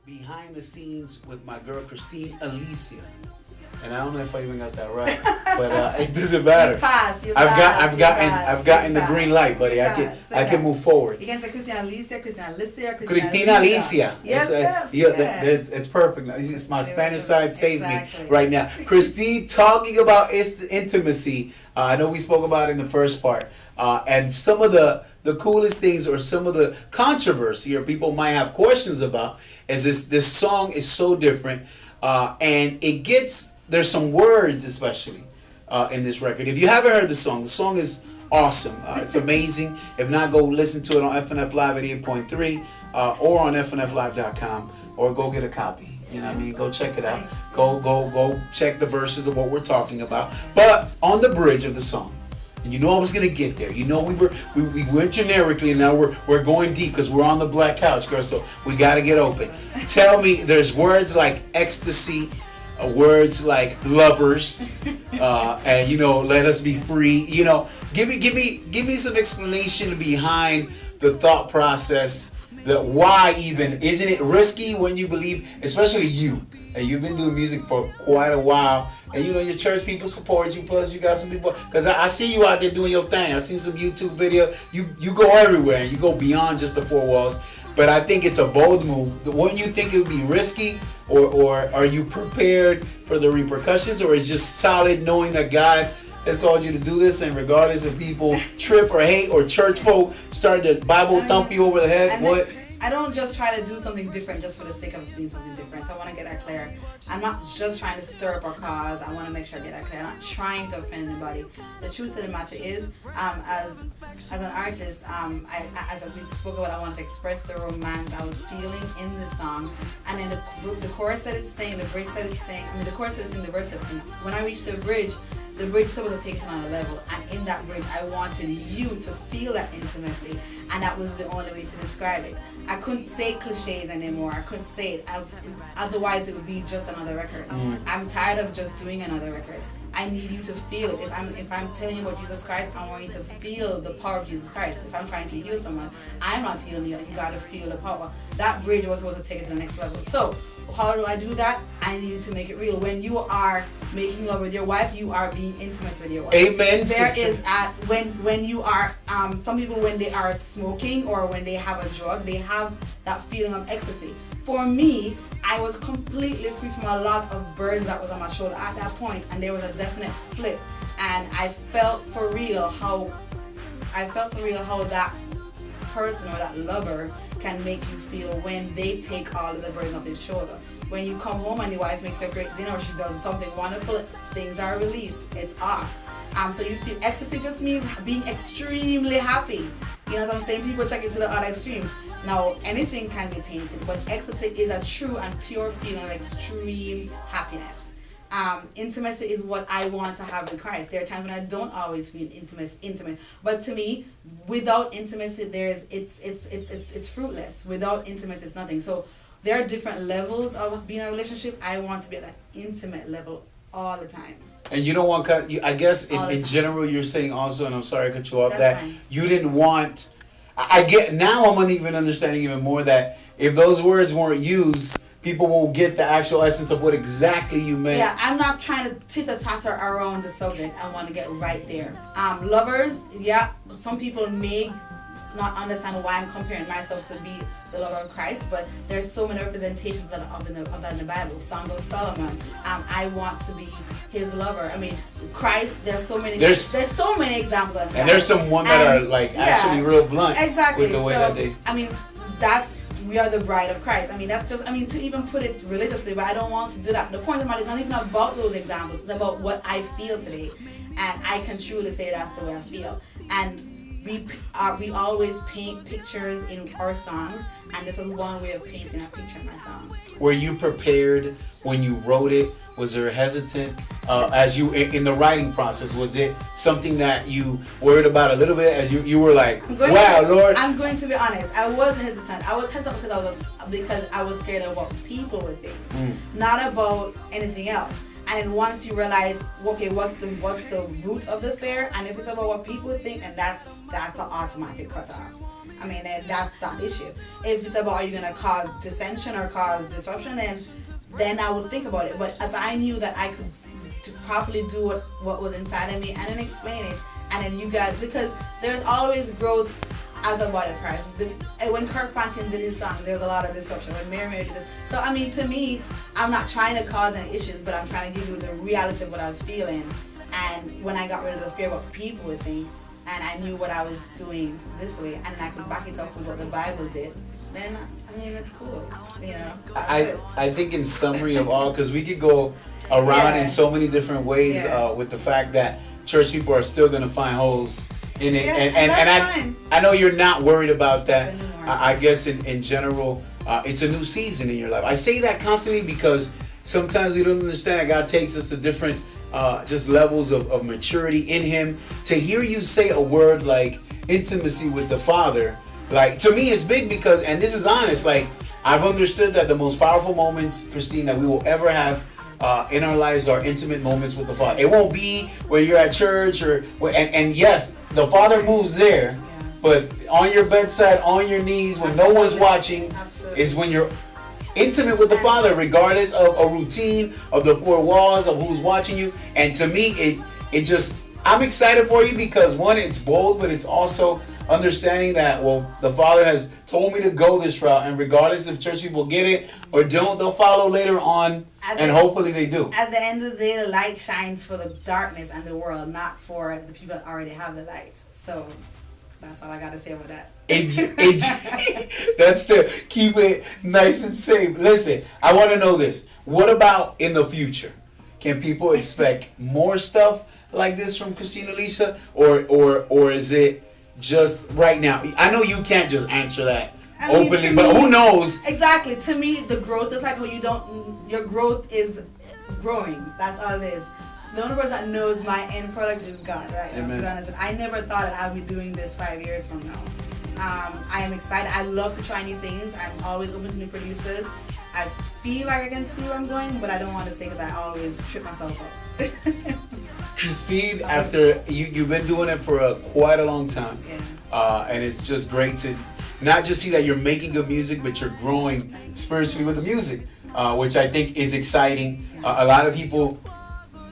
behind the scenes with my girl Christine Alicia. And I don't know if I even got that right, but it doesn't matter. I've gotten the green light, buddy. I can move forward. You can say Christina Alicia, Cristina Alicia. Yes, it's perfect. It's my Spanish side saved me right now. Christine, talking about intimacy. I know we spoke about it in the first part, and some of the coolest things or some of the controversy or people might have questions about is this song is so different, and there's some words especially in this record. If you haven't heard the song is awesome. It's amazing. If not, go listen to it on FNF Live at 8.3 or on FNFlive.com or go get a copy. You know what I mean? Go check it out. Thanks. Go check the verses of what we're talking about. But on the bridge of the song, and you know I was gonna get there. You know we went generically, and now we're going deep because we're on the black couch, girl. So we gotta get open. Tell me, there's words like ecstasy, words like lovers, and let us be free. Give me some explanation behind the thought process. That why even isn't it risky when you believe, especially you, and you've been doing music for quite a while, and your church people support you. Plus you got some people, because I see you out there doing your thing. I seen some YouTube video. You go everywhere and you go beyond just the four walls. But I think it's a bold move. Wouldn't you think it would be risky, or are you prepared for the repercussions, or is just solid knowing that God has called you to do this, and regardless if people trip or hate or church folk start to Bible thump you over the head, what? I don't just try to do something different just for the sake of doing something different. So I want to get that clear. I'm not just trying to stir up our cause. I want to make sure I get that clear. I'm not trying to offend anybody. The truth of the matter is, as an artist, as we spoke about, I wanted to express the romance I was feeling in the song, and then the chorus said its thing, the bridge said its thing. I mean, the chorus said its thing, the verse said its thing. When I reached the bridge supposed to take it to another level, and in that bridge I wanted you to feel that intimacy, and that was the only way to describe it. I couldn't say cliches anymore. I couldn't say it. Otherwise it would be just another record. I'm tired of just doing another record. I need you to feel it. If I'm telling you about Jesus Christ, I want you to feel the power of Jesus Christ. If I'm trying to heal someone, I'm not healing you. You got to feel the power. That bridge was supposed to take it to the next level. So how do I do that? I need to make it real. When you are making love with your wife, you are being intimate with your wife. Amen. When you are some people, when they are smoking or when they have a drug, they have that feeling of ecstasy. For me, I was completely free from a lot of burdens that was on my shoulder at that point, and there was a definite flip, and I felt for real how that person or that lover can make you feel when they take all of the burden off his shoulder. When you come home and your wife makes a great dinner or she does something wonderful, things are released. It's off. So you feel ecstasy just means being extremely happy. You know what I'm saying? People take it to the other extreme. Now, anything can be tainted, but ecstasy is a true and pure feeling of extreme happiness. Intimacy is what I want to have in Christ. There are times when I don't always feel intimate, but to me, without intimacy, it's fruitless. Without intimacy, it's nothing. So there are different levels of being in a relationship. I want to be at that intimate level all the time. And you don't want I guess in general you're saying also, and I'm sorry I cut you off, That's that fine. You didn't want. I get now. I'm even understanding even more that if those words weren't used, people will get the actual essence of what exactly you meant. Yeah, I'm not trying to titter-tatter around the subject. I want to get right there. Lovers, yeah, some people may not understand why I'm comparing myself to be the lover of Christ, but there's so many representations of that in the Bible. Song of Solomon, I want to be his lover. I mean, Christ, there's so many examples of that. And there's some that are like actually real blunt. Exactly. With the way that they. I mean, we are the bride of Christ. I mean, to even put it religiously, but I don't want to do that. The point of it is not even about those examples. It's about what I feel today. And I can truly say that's the way I feel. And we always paint pictures in our songs, and this was one way of painting a picture in my song. Were you prepared when you wrote it? Was there hesitant as you in the writing process? Was it something that you worried about a little bit as you were like, wow, Lord? I'm going to be honest. I was hesitant. I was hesitant because I was scared of what people would think, not about anything else. And then once you realize, okay, what's the root of the affair, and if it's about what people think, and that's an automatic cut off. I mean, that's not the issue. If it's about, are you gonna cause dissension or cause disruption, then I would think about it. But if I knew that I could to properly do what was inside of me and then explain it, and then you guys, because there's always growth as a body of Christ. When Kirk Franklin did his songs, there was a lot of disruption. When Mary did this, so I mean, to me, I'm not trying to cause any issues, but I'm trying to give you the reality of what I was feeling. And when I got rid of the fear of what people would think, and I knew what I was doing this way, and then I could back it up with what the Bible did, then I mean, it's cool, you know. I think in summary of all, because we could go around in so many different ways with the fact that church people are still going to find holes in it, and I know you're not worried about that. I guess in general, it's a new season in your life. I say that constantly because sometimes we don't understand that God takes us to different just levels of maturity in Him. To hear you say a word like intimacy with the Father, like, to me it's big, because, and this is honest, like, I've understood that the most powerful moments, Christine, that we will ever have in our lives are intimate moments with the Father. It won't be where you're at church and yes, the Father moves there, but on your bedside, on your knees, when no one's watching, is when you're intimate with the Father, regardless of a routine of the four walls of who's watching you. And to me, it just, I'm excited for you because, one, it's bold, but it's also understanding that, well, the Father has told me to go this route, and regardless if church people get it or don't, they'll follow later on, and hopefully they do. At the end of the day, the light shines for the darkness and the world, not for the people that already have the light. So that's all I got to say about that. That's to keep it nice and safe. Listen, I want to know this. What about in the future? Can people expect more stuff like this from Christine Alicia, or is it just right now? I know you can't just answer that openly, but who knows? Exactly. To me, the growth is like how your growth is growing. That's all it is. The only person that knows my end product is God, right? To be honest, I never thought that I'd be doing this 5 years from now. I am excited. I love to try new things. I'm always open to new producers. I feel like I can see where I'm going, but I don't want to say that I always trip myself up. Christine, after you've been doing it for quite a long time, and it's just great to not just see that you're making good music, but you're growing spiritually with the music, which I think is exciting. A lot of people,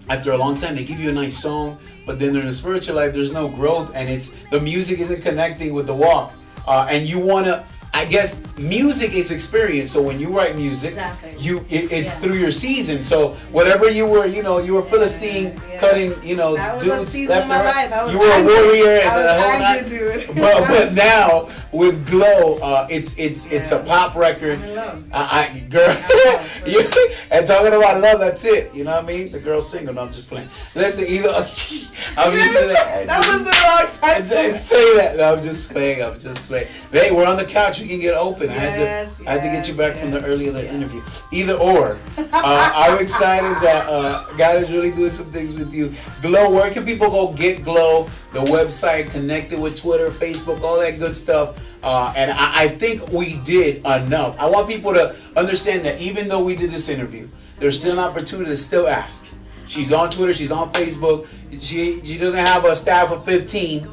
after a long time, they give you a nice song, but then in the spiritual life, there's no growth, and the music isn't connecting with the walk. And you wanna, I guess, music is experience. So when you write music, it's through your season. So whatever you were, you were Philistine cutting, that was dudes a season of my life. You were a warrior, and the whole night. Dude. But now with Glow, it's a pop record. I'm in love. Girl, and talking about love, that's it. You know what I mean? The girl's single. No, I'm just playing. Listen, either I'm that was the wrong time to say that. No, I'm just playing. Hey, we're on the couch. We can get open. I had to get you back from the earlier interview. Either or, I'm excited that God is really doing some things with you. Glow. Where can people go get Glow? The website, connected with Twitter, Facebook, all that good stuff. And I think we did enough. I want people to understand that even though we did this interview, there's still an opportunity to still ask. She's on Twitter, she's on Facebook. She doesn't have a staff of 15.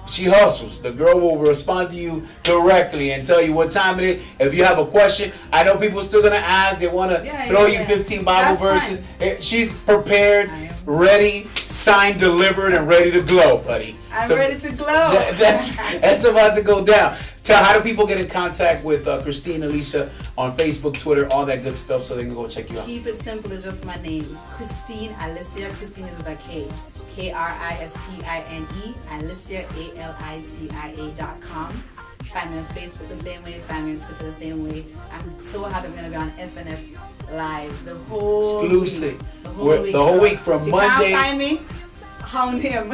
She hustles. The girl will respond to you directly and tell you what time it is. If you have a question, I know people are still going to ask. They want to throw you 15 Bible verses. Fine. She's prepared, ready, signed, delivered, and ready to glow, buddy. I'm ready to glow. That's about to go down. How do people get in contact with Christine Alicia on Facebook, Twitter, all that good stuff, so they can go check you out? Keep it simple. It's just my name, Christine Alicia. Christine is with a K. Kristine, Alicia, ALICIA.com. Find me on Facebook the same way. Find me on Twitter the same way. I'm so happy I'm going to be on FNF Live the whole exclusive week. The whole week from Monday. If you can't find me, hound him.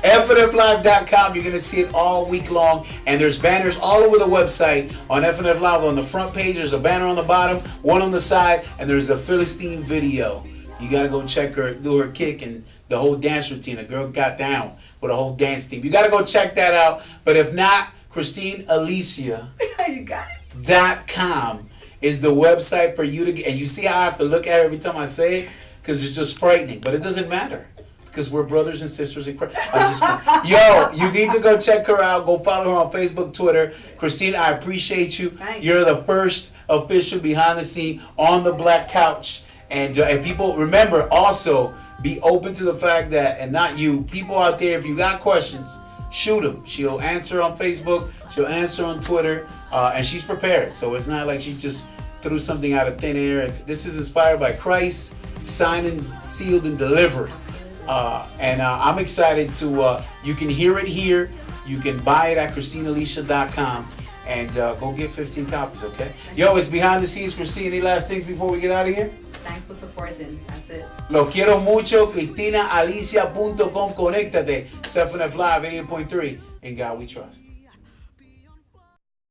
FNFlive.com. You're going to see it all week long. And there's banners all over the website on FNF Live. On the front page, there's a banner on the bottom, one on the side, and there's a Philistine video. You got to go check her, do her kick, and the whole dance routine. The girl got down with a whole dance team. You got to go check that out. But if not, Christine Alicia. You got it. .com is the website for you to get. And you see how I have to look at it every time I say it? Because it's just frightening. But it doesn't matter. because we're brothers and sisters in Christ. Yo, you need to go check her out. Go follow her on Facebook, Twitter. Christina, I appreciate you. Thanks. You're the first official behind the scene on the Black Couch. And people, remember, also be open to the fact that, and not you, people out there, if you got questions, shoot them. She'll answer on Facebook. She'll answer on Twitter. And she's prepared. So it's not like she just threw something out of thin air. This is inspired by Christ, signed and sealed and delivered. And I'm excited to, you can hear it here. You can buy it at ChristinaAlicia.com. And go get 15 copies, okay? Yo, it's Behind the Scenes. Christina, any last things before we get out of here? Thanks for supporting. That's it. Lo quiero mucho. ChristinaAlicia.com. Conéctate. Self Live 88.3. In God we trust.